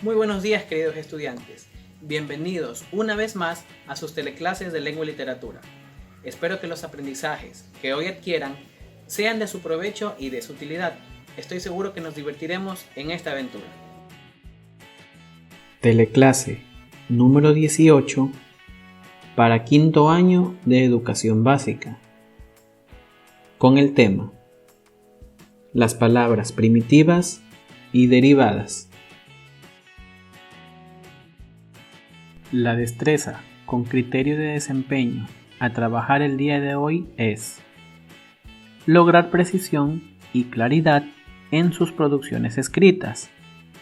Muy buenos días, queridos estudiantes. Bienvenidos una vez más a sus teleclases de lengua y literatura. Espero que los aprendizajes que hoy adquieran sean de su provecho y de su utilidad. Estoy seguro que nos divertiremos en esta aventura. Teleclase número 18 para quinto año de educación básica, con el tema las palabras primitivas y derivadas. La destreza con criterio de desempeño a trabajar el día de hoy es lograr precisión y claridad en sus producciones escritas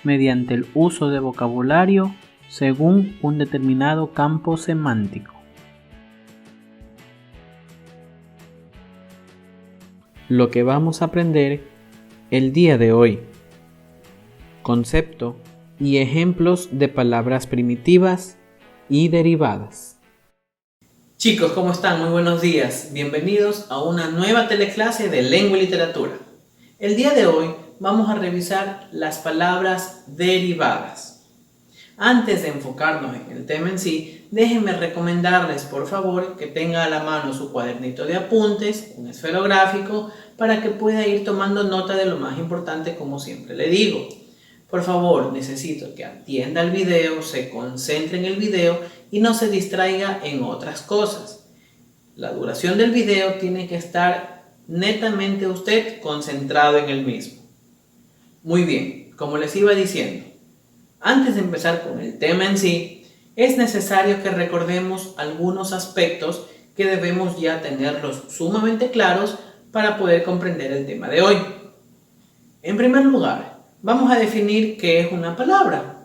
mediante el uso de vocabulario según un determinado campo semántico. Lo que vamos a aprender el día de hoy: concepto y ejemplos de palabras primitivas y derivadas. Chicos, ¿cómo están? Muy buenos días. Bienvenidos a una nueva teleclase de lengua y literatura. El día de hoy vamos a revisar las palabras derivadas. Antes de enfocarnos en el tema en sí, déjenme recomendarles por favor que tenga a la mano su cuadernito de apuntes, un esferográfico, para que pueda ir tomando nota de lo más importante, como siempre le digo. Por favor, necesito que atienda el video, se concentre en el video y no se distraiga en otras cosas. La duración del video tiene que estar netamente usted concentrado en el mismo. Muy bien, como les iba diciendo, antes de empezar con el tema en sí, es necesario que recordemos algunos aspectos que debemos ya tenerlos sumamente claros para poder comprender el tema de hoy. En primer lugar, vamos a definir qué es una palabra.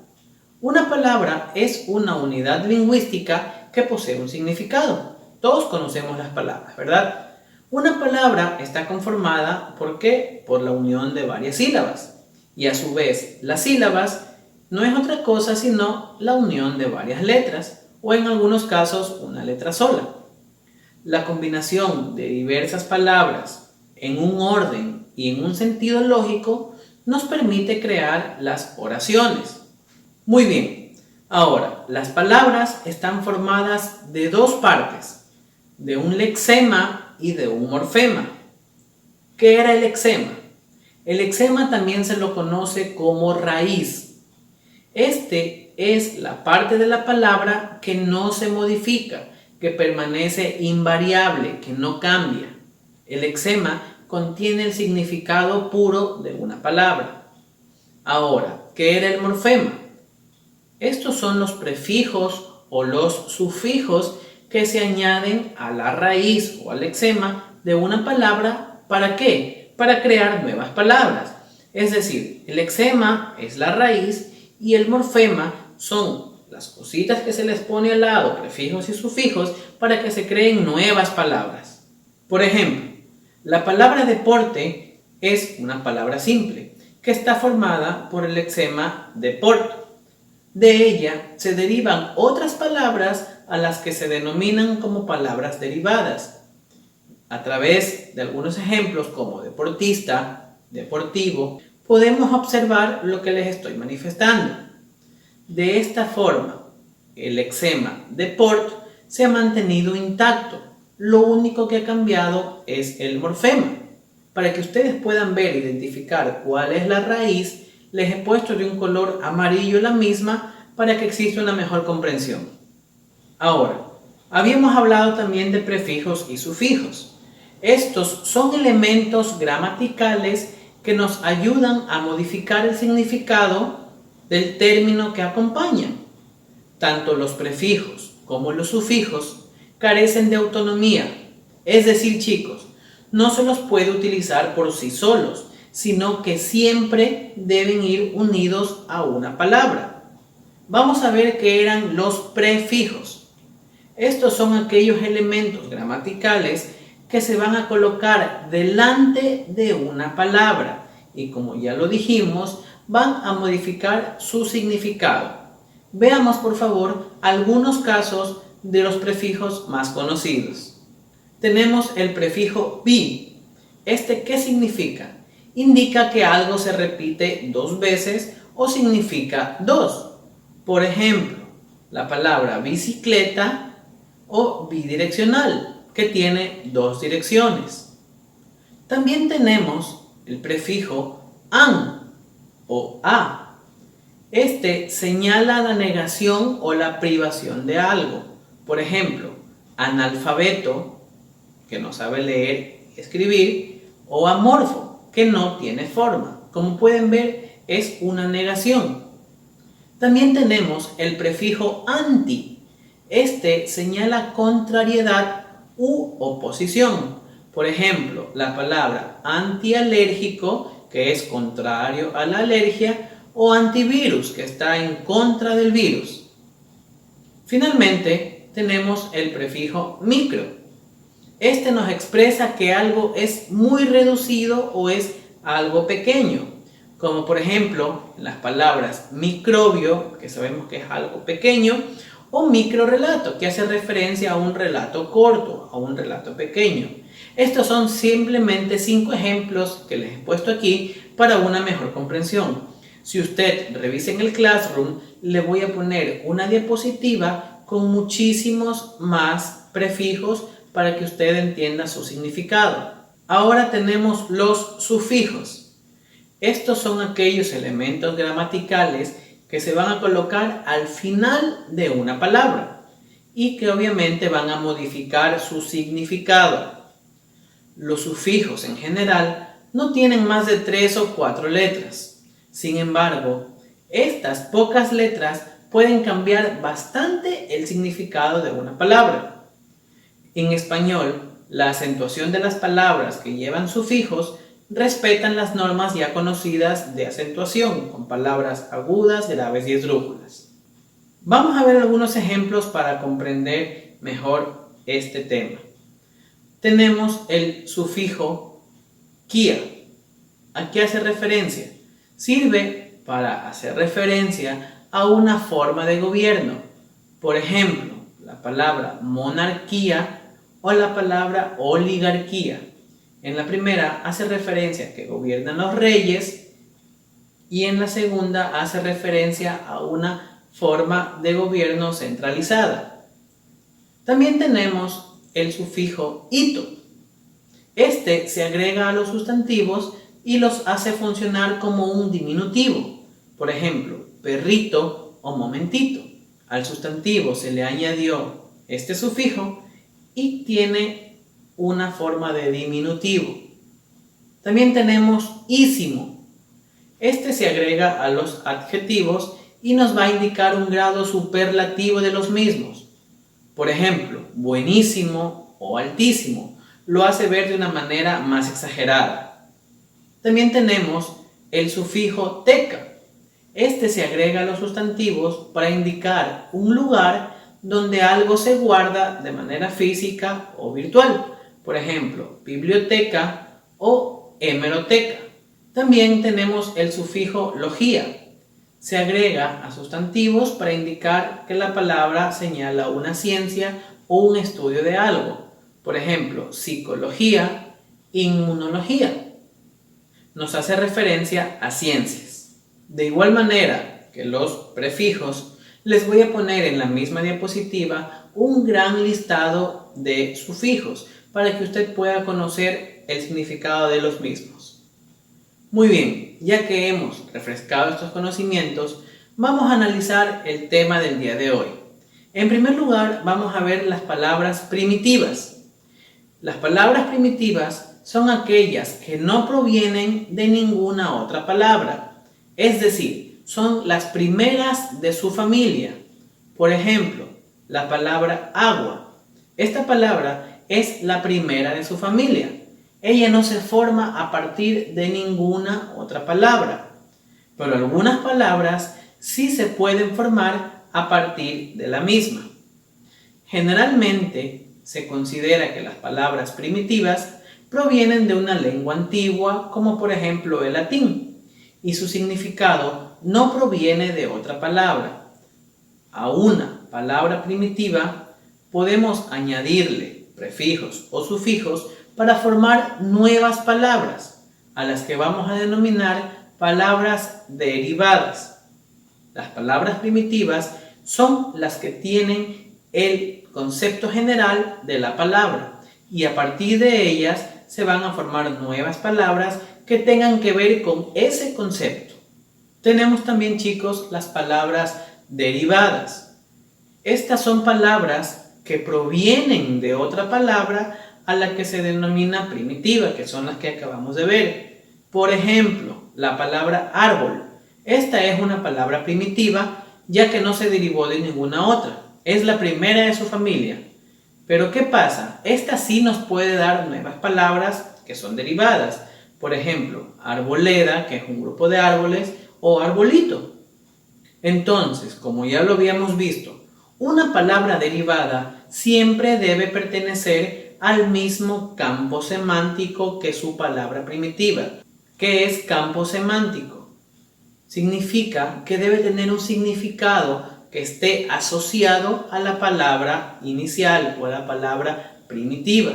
Una palabra es una unidad lingüística que posee un significado. Todos conocemos las palabras, ¿verdad? Una palabra está conformada ¿por qué? Por la unión de varias sílabas. Y a su vez, las sílabas no es otra cosa sino la unión de varias letras, o en algunos casos una letra sola. La combinación de diversas palabras en un orden y en un sentido lógico nos permite crear las oraciones. Muy bien, ahora las palabras están formadas de dos partes, de un lexema y de un morfema. ¿Qué era el lexema? El lexema también se lo conoce como raíz. Este es la parte de la palabra que no se modifica, que permanece invariable, que no cambia. El lexema contiene el significado puro de una palabra. Ahora, ¿qué era el morfema? Estos son los prefijos o los sufijos que se añaden a la raíz o al lexema de una palabra. ¿Para qué? Para crear nuevas palabras. Es decir, el lexema es la raíz y el morfema son las cositas que se les pone al lado, prefijos y sufijos, para que se creen nuevas palabras. Por ejemplo, la palabra deporte es una palabra simple que está formada por el lexema deport. De ella se derivan otras palabras a las que se denominan como palabras derivadas. A través de algunos ejemplos como deportista, deportivo, podemos observar lo que les estoy manifestando. De esta forma, el lexema deport se ha mantenido intacto. Lo único que ha cambiado es el morfema. Para que ustedes puedan ver e identificar cuál es la raíz, les he puesto de un color amarillo la misma para que exista una mejor comprensión. Ahora, habíamos hablado también de prefijos y sufijos. Estos son elementos gramaticales que nos ayudan a modificar el significado del término que acompañan. Tanto los prefijos como los sufijos carecen de autonomía. Es decir, chicos, no se los puede utilizar por sí solos, sino que siempre deben ir unidos a una palabra. Vamos a ver qué eran los prefijos. Estos son aquellos elementos gramaticales que se van a colocar delante de una palabra y, como ya lo dijimos, van a modificar su significado. Veamos por favor algunos casos de los prefijos más conocidos. Tenemos el prefijo bi. ¿Este qué significa? indica que algo se repite dos veces o significa dos. Por ejemplo, la palabra bicicleta o bidireccional, que tiene dos direcciones. También tenemos el prefijo an o a. Este señala la negación o la privación de algo. Por ejemplo, analfabeto, que no sabe leer y escribir, o amorfo, que no tiene forma. Como pueden ver, es una negación. También tenemos el prefijo anti. Este señala contrariedad u oposición. Por ejemplo, la palabra antialérgico, que es contrario a la alergia, o antivirus, que está en contra del virus. Finalmente, tenemos el prefijo micro. Este nos expresa que algo es muy reducido o es algo pequeño, como por ejemplo las palabras microbio, que sabemos que es algo pequeño, o microrelato, que hace referencia a un relato corto, a un relato pequeño. Estos son simplemente 5 ejemplos que les he puesto aquí para una mejor comprensión. Si usted revisa en el Classroom, le voy a poner una diapositiva con muchísimos más prefijos para que usted entienda su significado. Ahora tenemos los sufijos. Estos son aquellos elementos gramaticales que se van a colocar al final de una palabra y que obviamente van a modificar su significado. Los sufijos en general no tienen más de 3 o 4 letras. Sin embargo, estas pocas letras pueden cambiar bastante el significado de una palabra. En español, la acentuación de las palabras que llevan sufijos respetan las normas ya conocidas de acentuación, con palabras agudas, graves y esdrújulas. Vamos a ver algunos ejemplos para comprender mejor este tema. Tenemos el sufijo kia. ¿A qué hace referencia? Sirve para hacer referencia a una forma de gobierno. Por ejemplo, la palabra monarquía o la palabra oligarquía. En la primera hace referencia a que gobiernan los reyes y en la segunda hace referencia a una forma de gobierno centralizada. También tenemos el sufijo ito. Este se agrega a los sustantivos y los hace funcionar como un diminutivo. Por ejemplo, perrito o momentito. Al sustantivo se le añadió este sufijo y tiene una forma de diminutivo. También tenemos ísimo. Este se agrega a los adjetivos y nos va a indicar un grado superlativo de los mismos. Por ejemplo, buenísimo o altísimo. Lo hace ver de una manera más exagerada. También tenemos el sufijo teca. Este se agrega a los sustantivos para indicar un lugar donde algo se guarda de manera física o virtual. Por ejemplo, biblioteca o hemeroteca. También tenemos el sufijo logía. Se agrega a sustantivos para indicar que la palabra señala una ciencia o un estudio de algo. Por ejemplo, psicología, inmunología. Nos hace referencia a ciencias. De igual manera que los prefijos, les voy a poner en la misma diapositiva un gran listado de sufijos para que usted pueda conocer el significado de los mismos. Muy bien, ya que hemos refrescado estos conocimientos, vamos a analizar el tema del día de hoy. En primer lugar, vamos a ver las palabras primitivas. Las palabras primitivas son aquellas que no provienen de ninguna otra palabra, es decir, son las primeras de su familia. Por ejemplo, la palabra agua. Esta palabra es la primera de su familia. Ella no se forma a partir de ninguna otra palabra, pero algunas palabras sí se pueden formar a partir de la misma. Generalmente se considera que las palabras primitivas provienen de una lengua antigua, como por ejemplo el latín, y su significado no proviene de otra palabra. A una palabra primitiva podemos añadirle prefijos o sufijos para formar nuevas palabras. a las que vamos a denominar palabras derivadas. Las palabras primitivas son las que tienen el concepto general de la palabra y a partir de ellas se van a formar nuevas palabras que tengan que ver con ese concepto. Tenemos también, chicos, las palabras derivadas. Estas son palabras que provienen de otra palabra a la que se denomina primitiva, que son las que acabamos de ver. Por ejemplo, la palabra árbol. Esta es una palabra primitiva ya que no se derivó de ninguna otra. Es la primera de su familia. Pero ¿qué pasa? Esta sí nos puede dar nuevas palabras que son derivadas. Por ejemplo, arboleda, que es un grupo de árboles, o arbolito. Entonces, como ya lo habíamos visto, una palabra derivada siempre debe pertenecer al mismo campo semántico que su palabra primitiva. ¿Qué es campo semántico? Significa que debe tener un significado que esté asociado a la palabra inicial o a la palabra primitiva.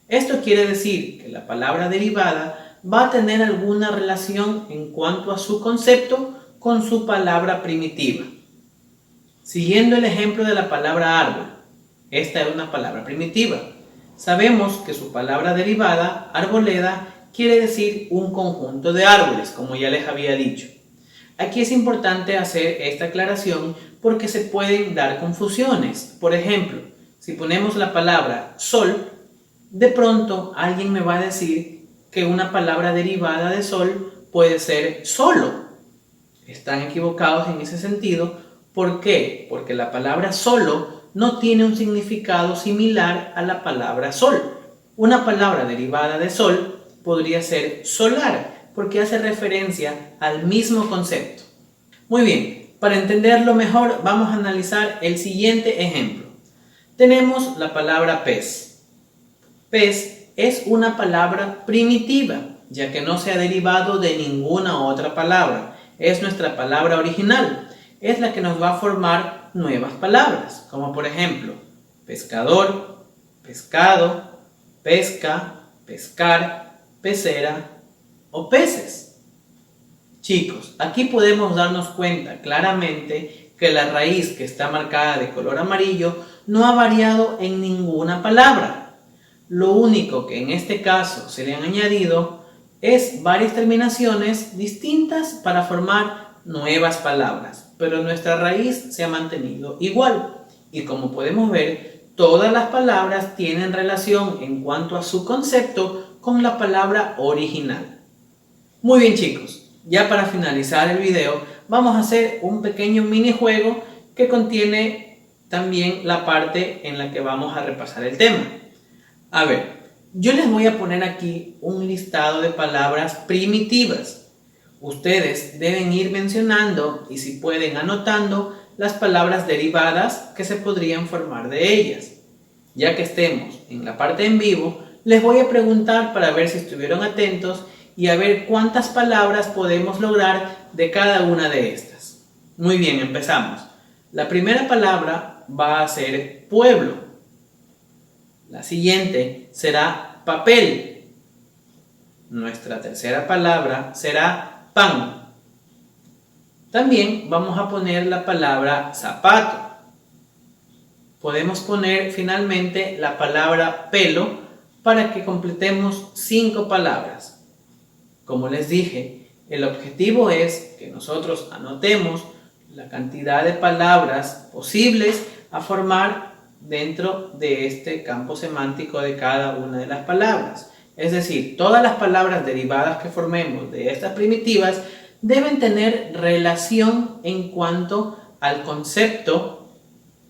Esto quiere decir que la palabra derivada va a tener alguna relación en cuanto a su concepto con su palabra primitiva. Siguiendo el ejemplo de la palabra árbol, esta es una palabra primitiva. Sabemos que su palabra derivada, arboleda, quiere decir un conjunto de árboles, como ya les había dicho. Aquí es importante hacer esta aclaración porque se pueden dar confusiones. Por ejemplo, si ponemos la palabra sol, de pronto alguien me va a decir que una palabra derivada de sol puede ser solo. Están equivocados en ese sentido. ¿Por qué? Porque la palabra solo no tiene un significado similar a la palabra sol. Una palabra derivada de sol podría ser solar, porque hace referencia al mismo concepto. Muy bien, para entenderlo mejor vamos a analizar el siguiente ejemplo. Tenemos la palabra pez. Pez es una palabra primitiva, ya que no se ha derivado de ninguna otra palabra. Es nuestra palabra original. Es la que nos va a formar nuevas palabras, como por ejemplo, pescador, pescado, pesca, pescar, pecera o peces. Chicos, aquí podemos darnos cuenta claramente que la raíz que está marcada de color amarillo no ha variado en ninguna palabra. Lo único que en este caso se le han añadido es varias terminaciones distintas para formar nuevas palabras, pero nuestra raíz se ha mantenido igual. Y como podemos ver, todas las palabras tienen relación en cuanto a su concepto con la palabra original. Muy bien, chicos, ya para finalizar el video vamos a hacer un pequeño minijuego que contiene también la parte en la que vamos a repasar el tema. A ver, yo les voy a poner aquí un listado de palabras primitivas. Ustedes deben ir mencionando y si pueden anotando las palabras derivadas que se podrían formar de ellas. Ya que estemos en la parte en vivo, les voy a preguntar para ver si estuvieron atentos y a ver cuántas palabras podemos lograr de cada una de estas. Muy bien, empezamos. La primera palabra va a ser pueblo. La siguiente será papel. Nuestra tercera palabra será pan. También vamos a poner la palabra zapato. Podemos poner finalmente la palabra pelo para que completemos 5 palabras. Como les dije, el objetivo es que nosotros anotemos la cantidad de palabras posibles a formar dentro de este campo semántico de cada una de las palabras. Es decir, todas las palabras derivadas que formemos de estas primitivas deben tener relación en cuanto al concepto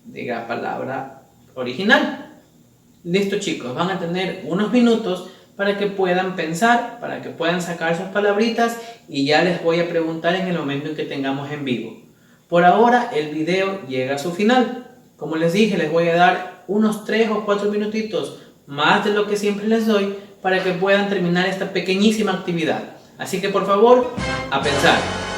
de la palabra original. Listo, chicos, van a tener unos minutos para que puedan pensar, para que puedan sacar sus palabritas y ya les voy a preguntar en el momento en que tengamos en vivo. Por ahora el video llega a su final. Como les dije, les voy a dar unos 3 o 4 minutitos más de lo que siempre les doy para que puedan terminar esta pequeñísima actividad. Así que por favor, a pensar.